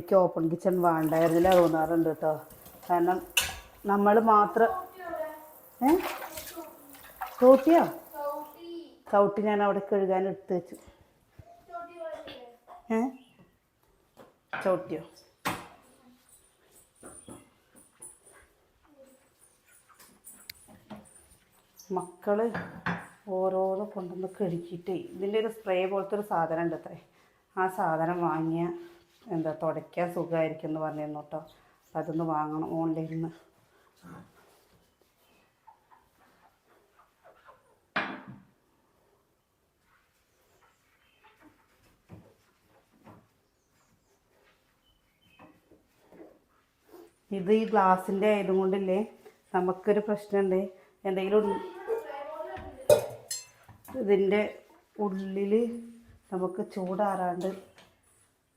എനിക്ക് open kitchen വേണ്ടായിരുന്നില്ല തോന്നാറുണ്ട് കേട്ടോ. കാരണം നമ്മൾ മാത്രം തോട്ടിയോ ചവിട്ടി ഞാൻ അവിടെ കഴുകാൻ എടുത്ത് വെച്ചു. ചവിട്ടിയോ? മക്കള് ഓരോന്ന് കൊണ്ടുവന്ന് കഴുകിയിട്ടേ ഇതിൻ്റെ ഒരു സ്പ്രേ പോലത്തെ ഒരു സാധനം ഉണ്ട് അത്രേ. ആ സാധനം വാങ്ങിയ തുടയ്ക്കാൻ സുഖമായിരിക്കും എന്ന് പറഞ്ഞിരുന്നു കേട്ടോ. അതൊന്ന് വാങ്ങണം ഓൺലൈനിൽ നിന്ന്. ഇത് ഈ ഗ്ലാസിൻ്റെ ആയതും കൊണ്ടില്ലേ നമുക്കൊരു പ്രശ്നമുണ്ട്. എന്തെങ്കിലും ഇതിൻ്റെ ഉള്ളിൽ നമുക്ക് ചൂടാറാണ്ട്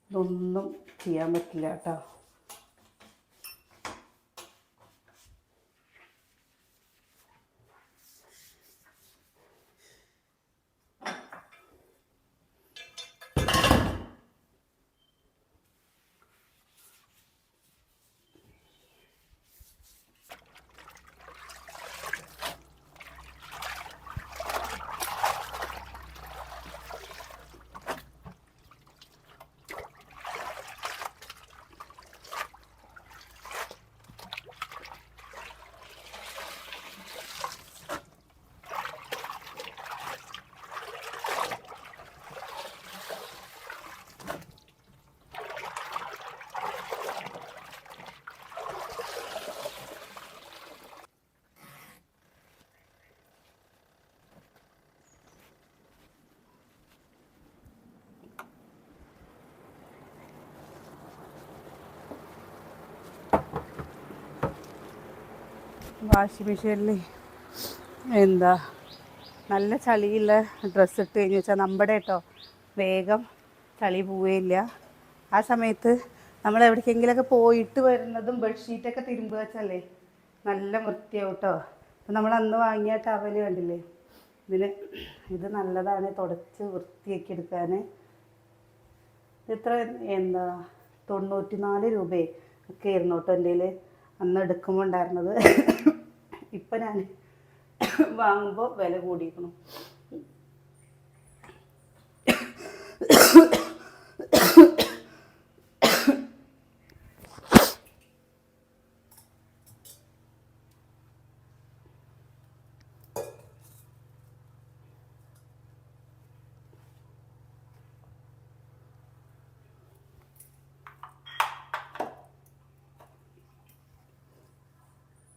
ഇതൊന്നും ചെയ്യാൻ പറ്റില്ല കേട്ടോ. വാഷിംഗ് മെഷീനിൽ നല്ല ചളിയുള്ള ഡ്രസ്സ് ഇട്ട് കഴിഞ്ഞ് വെച്ചാൽ നമ്മുടെ കേട്ടോ വേഗം ചളി പോവുകയില്ല. ആ സമയത്ത് നമ്മൾ എവിടേക്കെങ്കിലുമൊക്കെ പോയിട്ട് വരുന്നതും ബെഡ്ഷീറ്റൊക്കെ തിരുമ്പുക വെച്ചല്ലേ നല്ല വൃത്തിയാവും കേട്ടോ. അപ്പം നമ്മൾ അന്ന് വാങ്ങിയ ടവൽ കണ്ടില്ലേ, ഇത് നല്ലതാണ് തുടച്ച് വൃത്തിയാക്കി എടുക്കാൻ. ഇത്ര 94 രൂപയെ ഒക്കെ ആയിരുന്നു കേട്ടോ എൻ്റെ കയ്യിൽ അന്ന് എടുക്കുമ്പോൾ ഉണ്ടായിരുന്നത്. ഇപ്പം ഞാൻ വാങ്ങുമ്പോൾ വില കൂടിയിരിക്കണം.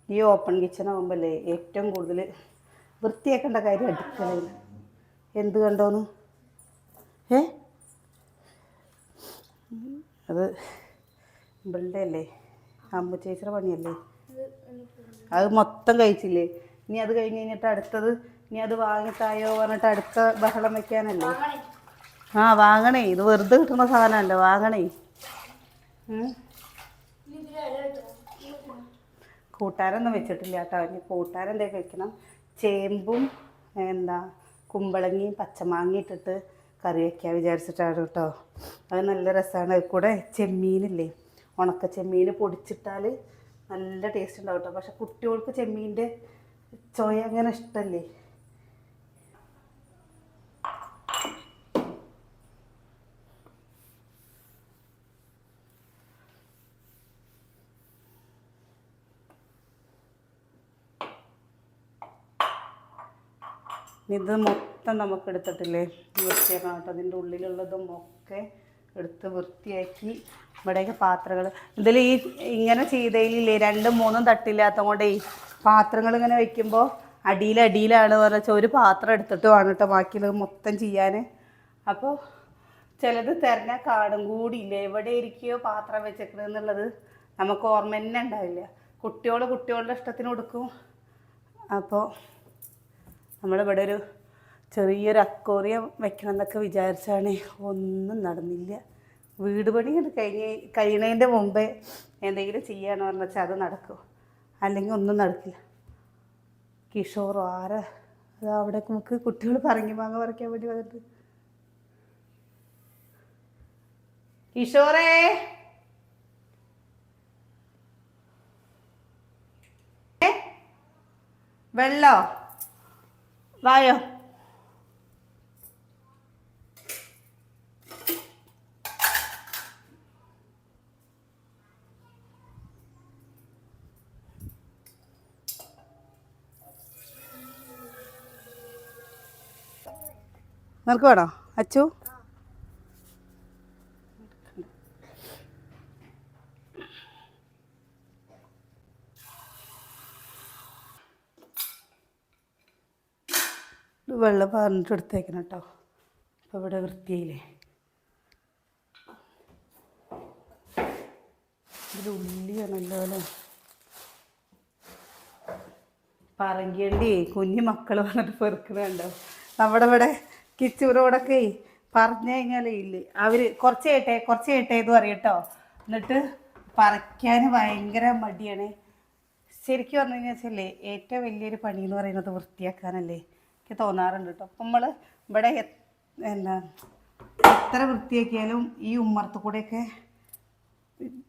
ഈ ഓപ്പൺ കിച്ചൺ ആകുമ്പോഴല്ലേ ഏറ്റവും കൂടുതൽ വൃത്തിയാക്കേണ്ട കാര്യം അടുക്കളയിൽ. എന്ത് കണ്ടോന്ന് അത് ഇവളുടെ അല്ലേ അമ്മ ചേച്ചിയുടെ പണിയല്ലേ. അത് മൊത്തം കഴിച്ചില്ലേ. ഇനി അത് കഴിഞ്ഞ് കഴിഞ്ഞിട്ട് അടുത്തത് ഇനി അത് വാങ്ങിത്തായോ പറഞ്ഞിട്ട് അടുത്ത ബഹളം വയ്ക്കാനല്ലേ. വാങ്ങണേ, ഇത് വെറുതെ കിട്ടുന്ന സാധനമല്ല, വാങ്ങണേ. കൂട്ടാരൊന്നും വെച്ചിട്ടില്ല കേട്ടോ. ഇനി കൂട്ടാരം എന്തൊക്കെ വെക്കണം. ചേമ്പും കുമ്പളങ്ങിയും പച്ചമാങ്ങ ഇട്ടിട്ട് കറി വയ്ക്കാൻ വിചാരിച്ചിട്ടാണ് കേട്ടോ. അത് നല്ല രസമാണ്. അത് കൂടെ ചെമ്മീനില്ലേ, ഉണക്ക ചെമ്മീൻ പൊടിച്ചിട്ടാൽ നല്ല ടേസ്റ്റ് ഉണ്ടാവും കേട്ടോ. പക്ഷെ കുട്ടികൾക്ക് ചെമ്മീൻ്റെ ചോയ അങ്ങനെ ഇഷ്ടമല്ലേ. ഇത് മൊത്തം നമുക്ക് എടുത്തിട്ടില്ലേ വൃത്തിയാക്കണം കേട്ടോ. അതിൻ്റെ ഉള്ളിലുള്ളതും ഒക്കെ എടുത്ത് വൃത്തിയാക്കി ഇവിടെയൊക്കെ പാത്രങ്ങൾ ഇതിൽ ഇങ്ങനെ ചെയ്തതിലില്ലേ 2-3 തട്ടില്ലാത്ത കൊണ്ടേ പാത്രങ്ങൾ ഇങ്ങനെ വെക്കുമ്പോൾ അടിയിലാണ് പറഞ്ഞാൽ ഒരു പാത്രം എടുത്തിട്ട് വേണം കേട്ടോ ബാക്കിയുള്ളത് മൊത്തം ചെയ്യാൻ. അപ്പോൾ ചിലത് തിരഞ്ഞാൽ കാടും കൂടിയില്ലേ എവിടെ ഇരിക്കുകയോ പാത്രം വെച്ചേക്കണെന്നുള്ളത് നമുക്ക് ഓർമ്മ തന്നെ ഉണ്ടാവില്ല. കുട്ടികളുടെ ഇഷ്ടത്തിന് കൊടുക്കും. അപ്പോൾ നമ്മളിവിടെ ഒരു ചെറിയൊരു അക്വേറിയം വെക്കണം എന്നൊക്കെ വിചാരിച്ചാണ്, ഒന്നും നടന്നില്ല. വീട് പണി കഴിയണതിൻ്റെ മുമ്പേ എന്തെങ്കിലും ചെയ്യാന്ന് പറഞ്ഞാൽ അത് നടക്കും, അല്ലെങ്കിൽ ഒന്നും നടക്കില്ല. കിഷോറോ ആരാ അവിടെ നമുക്ക് കുട്ടികൾ പറങ്ങി മാങ്ങ പറിക്കാൻ വേണ്ടി വന്നിട്ട്. കിഷോറേ വെള്ളോ വായോ. നിനക്ക് വേണോ അച്ചു? വെള്ളം പറഞ്ഞിട്ട് എടുത്തേക്കണം കേട്ടോ. അപ്പോൾ ഇവിടെ വൃത്തിയായില്ലേ. ഇത് ഉള്ളിയാണല്ലോ അല്ലേ. പറങ്കേണ്ടി കുഞ്ഞു മക്കൾ വന്നിട്ട് പെറുക്കണുണ്ടോ. നമ്മുടെ ഇവിടെ കിച്ചൂരോടൊക്കെ പറഞ്ഞു കഴിഞ്ഞാൽ ഇല്ലേ അവർ കുറച്ച് കേട്ടെ എന്ന് പറയും കേട്ടോ. എന്നിട്ട് പറിക്കാൻ ഭയങ്കര മടിയാണ്. ശരിക്കും പറഞ്ഞു കഴിഞ്ഞാൽ ഏറ്റവും വലിയൊരു പണി എന്ന് പറയുന്നത് വൃത്തിയാക്കാനല്ലേ എനിക്ക് തോന്നാറുണ്ട് കേട്ടോ. അപ്പം നമ്മൾ ഇവിടെ എന്താ എത്ര വൃത്തിയാക്കിയാലും ഈ ഉമ്മറത്ത് കൂടെയൊക്കെ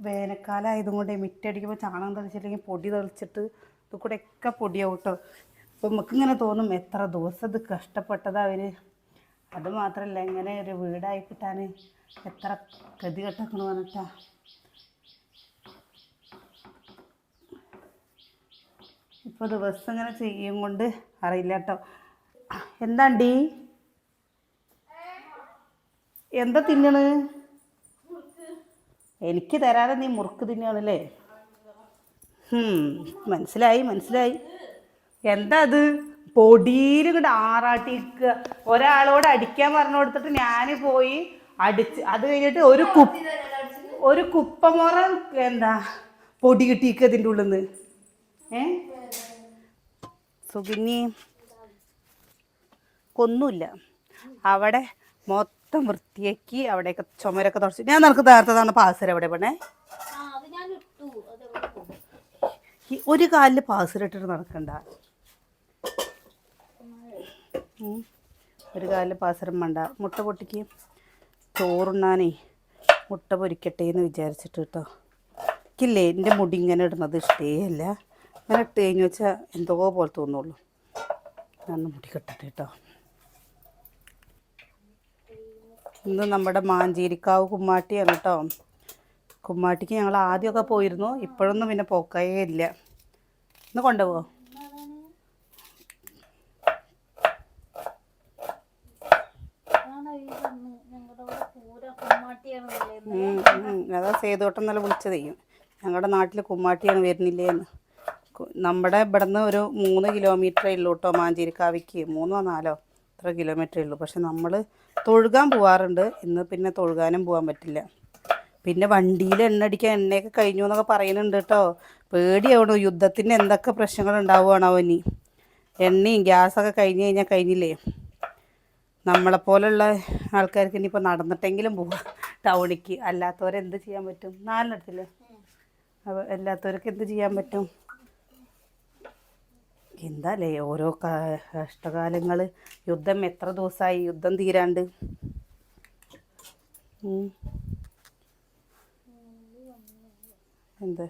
വേനൽക്കാലം ആയതുകൊണ്ട് മിറ്റടിക്കുമ്പോൾ ചാണകം തെളിച്ചില്ലെങ്കിൽ പൊടി തെളിച്ചിട്ട് ഇത് കൂടെയൊക്കെ പൊടിയാവും കേട്ടോ. അപ്പം നമുക്കിങ്ങനെ തോന്നും എത്ര ദിവസം ഇത് കഷ്ടപ്പെട്ടതാ അവർ. അത് മാത്രമല്ല ഇങ്ങനെ ഒരു വീടായി കിട്ടാൻ എത്ര ഗതി കെട്ടക്കണം പറഞ്ഞിട്ടാ. ഇപ്പോൾ ദിവസം ഇങ്ങനെ ചെയ്യും കൊണ്ട് അറിയില്ല കേട്ടോ. എന്താണ്ടി എന്താ തിന്നണ്? എനിക്ക് തരാതെ നീ മുറുക്ക് തിന്നാണല്ലേ. മനസ്സിലായി. എന്താ അത് പൊടിയിൽ ഇങ്ങോട്ട് ആറാട്ടിക്കുക. ഒരാളോട് അടിക്കാൻ പറഞ്ഞു കൊടുത്തിട്ട് ഞാൻ പോയി അടിച്ച് അത് കഴിഞ്ഞിട്ട് ഒരു കുപ്പമുറ എന്താ പൊടി കിട്ടിയിക്കുക ഇതിൻ്റെ ഉള്ളിൽ നിന്ന്. സുഗിനി കൊന്നുമില്ല. അവിടെ മൊത്തം വൃത്തിയാക്കി അവിടെയൊക്കെ ചുമരൊക്കെ തുടച്ചു. ഞാൻ നിനക്ക് നേരത്തെ തന്ന പാസര എവിടെ പെണ്ണേ? ഒരു കാലിൽ പാസരിട്ടിട്ട് നടക്കണ്ട. ഒരു കാലിൽ പാസരം വേണ്ട. മുട്ട പൊട്ടിക്ക് ചോറുണ്ണാനേ മുട്ട പൊരിക്കട്ടെ എന്ന് വിചാരിച്ചിട്ട് കേട്ടോ. എനിക്കില്ലേ എൻ്റെ മുടി ഇങ്ങനെ ഇടുന്നത് ഇഷ്ടേ അല്ല. അങ്ങനെ ഇട്ട് കഴിഞ്ഞ് വെച്ചാൽ എന്തോ പോലെ തോന്നുള്ളൂ. ഞാൻ മുടി കെട്ടട്ടെ കേട്ടോ. ഇന്ന് നമ്മുടെ മാഞ്ചേരിക്കാവ് കുമ്മാട്ടിയാണ് കേട്ടോ. കുമ്മാട്ടിക്ക് ഞങ്ങൾ ആദ്യമൊക്കെ പോയിരുന്നു. ഇപ്പോഴൊന്നും പിന്നെ പോക്കേ ഇല്ല. ഇന്ന് കൊണ്ടുപോവോ? അതാ സേതോട്ടം നല്ല വിളിച്ചത് ചെയ്യും. ഞങ്ങളുടെ നാട്ടിൽ കുമ്മാട്ടിയാണ് വരുന്നില്ലേന്ന്. നമ്മുടെ ഇവിടെ നിന്ന് ഒരു 3 കിലോമീറ്ററേ ഉള്ളൂ കേട്ടോ മാഞ്ചേരിക്കാവിക്ക്. 3 or 4 അത്ര കിലോമീറ്ററേ ഉള്ളൂ. പക്ഷെ നമ്മൾ തൊഴുകാൻ പോവാറുണ്ട്. ഇന്ന് പിന്നെ തൊഴുകാനും പോകാൻ പറ്റില്ല. പിന്നെ വണ്ടിയിൽ എണ്ണയൊക്കെ കഴിഞ്ഞു എന്നൊക്കെ പറയുന്നുണ്ട് കേട്ടോ. പേടിയാവണോ. യുദ്ധത്തിൻ്റെ എന്തൊക്കെ പ്രശ്നങ്ങൾ ഉണ്ടാവുകയാണോ ഇനി. എണ്ണയും ഗ്യാസൊക്കെ കഴിഞ്ഞ് കഴിഞ്ഞാൽ കഴിഞ്ഞില്ലേ. നമ്മളെപ്പോലുള്ള ആൾക്കാർക്ക് ഇനിയിപ്പോൾ നടന്നിട്ടെങ്കിലും പോവാം ടൗണിക്ക്. അല്ലാത്തവരെന്ത് ചെയ്യാൻ പറ്റും? 4 അപ്പോൾ അല്ലാത്തവർക്ക് എന്ത് ചെയ്യാൻ പറ്റും? എന്താല്ലേ ഓരോ കഷ്ടകാലങ്ങൾ. യുദ്ധം എത്ര ദിവസമായി യുദ്ധം തീരാണ്ട്. എന്ത്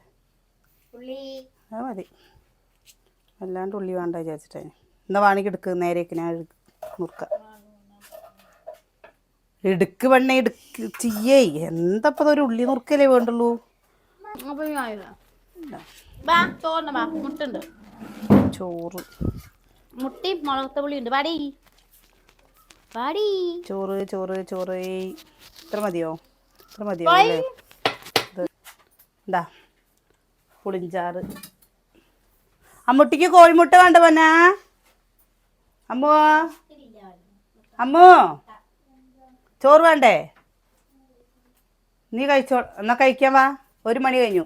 അത് മതി. അല്ലാണ്ട് ഉള്ളി വേണ്ട വിചാരിച്ചിട്ടേ. എന്നാ വാണിക്ക് എടുക്ക്. നേരേക്ക് ഞാൻ മുറുക്കാം. എടുക്ക് പെണ്ണെ എടുക്ക് ചെയ്യേ. എന്തപ്പോൾ ഒരു ഉള്ളി നുറുക്കല്ലേ വേണ്ടുള്ളൂ. ചോറ് മുട്ടി മുളകത്തെ പുളി ഉണ്ട്. പാടി ചോറ് ഇത്ര മതിയോ? എന്താ പുളിഞ്ചാറ്. അമ്മുട്ടിക്ക് കോഴിമുട്ട വേണ്ട പോന്നാ? അമ്മോ ചോറ് വേണ്ടേ? നീ കഴിച്ചോ. എന്നാ കഴിക്കാൻ വാ. 1 മണി കഴിഞ്ഞു.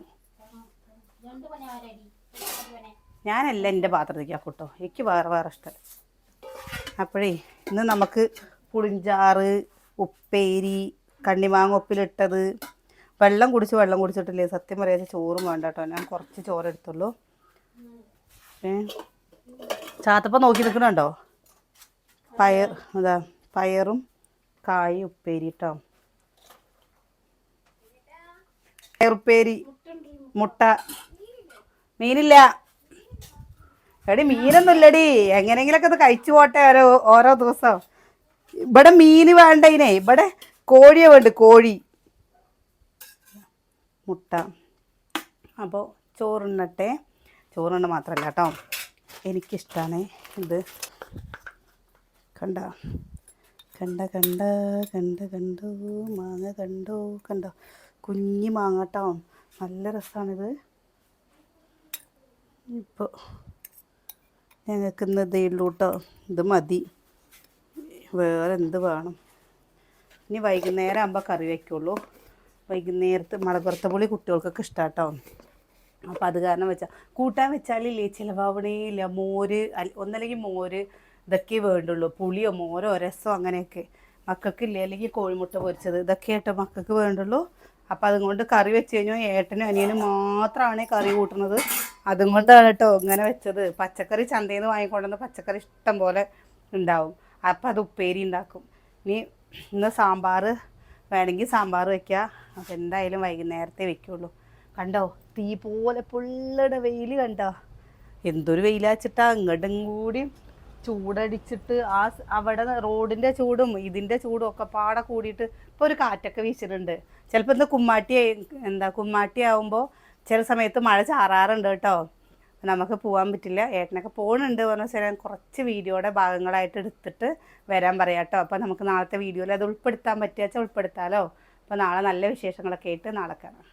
ഞാനല്ല എൻ്റെ പാത്രത്തേക്ക് ആക്കൂട്ടോ. എനിക്ക് വേറെ ഇഷ്ടം. അപ്പോഴേ ഇന്ന് നമുക്ക് പുളിഞ്ചാറ്, ഉപ്പേരി, കണ്ണിമാങ്ങ ഉപ്പിലിട്ടത്. വെള്ളം കുടിച്ചിട്ടില്ലേ. സത്യം പറയാതെ ചോറും വേണ്ട കേട്ടോ. ഞാൻ കുറച്ച് ചോറെടുത്തുള്ളൂ. ചാത്തപ്പം നോക്കി നിൽക്കണുണ്ടോ? പയറും കായും ഉപ്പേരി കേട്ടോ. പയറുപ്പേരി, മുട്ട, മീനില്ല. എടി മീനൊന്നും ഇല്ലടി, എങ്ങനെയെങ്കിലൊക്കെ ഇത് കഴിച്ചു പോട്ടെ ഓരോ ദിവസം. ഇവിടെ മീന് വേണ്ടതിനെ, ഇവിടെ കോഴിയെ വേണ്ട, കോഴി മുട്ട. അപ്പോൾ ചോറുണ്ണട്ടെ. ചോറുണ്ണ മാത്രമല്ല കേട്ടോ, എനിക്കിഷ്ടമാണ് ഇത്. കണ്ട കണ്ട കണ്ട കണ്ട കണ്ടോ മാങ്ങ, കണ്ടോ കുഞ്ഞി മാങ്ങ കേട്ടോ, നല്ല രസമാണിത്. ഇപ്പോൾ ഞങ്ങൾക്ക് ഇന്ന് ഇതേ ഉള്ളൂ കേട്ടോ, ഇത് മതി, വേറെ എന്ത് വേണം. ഇനി വൈകുന്നേരം ആകുമ്പോൾ കറി വയ്ക്കുള്ളൂ. വൈകുന്നേരത്ത് മുളകുറുത്ത പുളി കുട്ടികൾക്കൊക്കെ ഇഷ്ടം കേട്ടോ. അപ്പോൾ അത് കാരണം വെച്ചാൽ കൂട്ടാൻ വെച്ചാലില്ലേ ചിലവാവണേ ഇല്ല. മോര് ഒന്നല്ലെങ്കിൽ മോര് ഇതൊക്കെ വേണ്ടുള്ളൂ, പുളിയോ മോരോ രസമോ അങ്ങനെയൊക്കെ മക്കൾക്കില്ലേ. അല്ലെങ്കിൽ കോഴിമുട്ട പൊരിച്ചത് ഇതൊക്കെ ആയിട്ട് മക്കൾക്ക് വേണ്ടുള്ളൂ. അപ്പം അതുകൊണ്ട് കറി വെച്ച് കഴിഞ്ഞാൽ ഏട്ടനും അനിയനും മാത്രമാണ് കറി കൂട്ടുന്നത്. അതുകൊണ്ടാണ് കേട്ടോ ഇങ്ങനെ വെച്ചത്. പച്ചക്കറി ചന്തയിൽ നിന്ന് വാങ്ങിക്കൊണ്ടുവന്ന് പച്ചക്കറി ഇഷ്ടം പോലെ ഉണ്ടാവും. അപ്പം അത് ഉപ്പേരി ഉണ്ടാക്കും. ഇന്ന് സാമ്പാർ വേണമെങ്കിൽ സാമ്പാർ വയ്ക്കുക. അപ്പം എന്തായാലും വൈകുന്നേരത്തെ വെക്കുള്ളൂ. കണ്ടോ തീ പോലെ പൊള്ളയുടെ വെയിൽ കണ്ടോ, എന്തൊരു വെയിലാച്ചിട്ടാ. ഇങ്ങോട്ടും കൂടി ചൂടടിച്ചിട്ട് അവിടെ റോഡിൻ്റെ ചൂടും ഇതിൻ്റെ ചൂടും ഒക്കെ പാടെ കൂടിയിട്ട് ഇപ്പോൾ ഒരു കാറ്റൊക്കെ വീശിട്ടുണ്ട്. ചിലപ്പോൾ ഇന്ന് കുമ്മാട്ടി ആവുമ്പോൾ ചില സമയത്ത് മഴ ചാറാറുണ്ട് കേട്ടോ. നമുക്ക് പോകാൻ പറ്റില്ല. ഏട്ടനൊക്കെ പോകുന്നുണ്ട് പറഞ്ഞാൽ കുറച്ച് വീഡിയോയുടെ ഭാഗങ്ങളായിട്ട് എടുത്തിട്ട് വരാൻ പറയാം കേട്ടോ. അപ്പോൾ നമുക്ക് നാളത്തെ വീഡിയോയിൽ അത് ഉൾപ്പെടുത്താൻ പറ്റുക വെച്ചാൽ ഉൾപ്പെടുത്താമല്ലോ. അപ്പോൾ നാളെ നല്ല വിശേഷങ്ങളൊക്കെ ആയിട്ട് നാളെ കാണാം.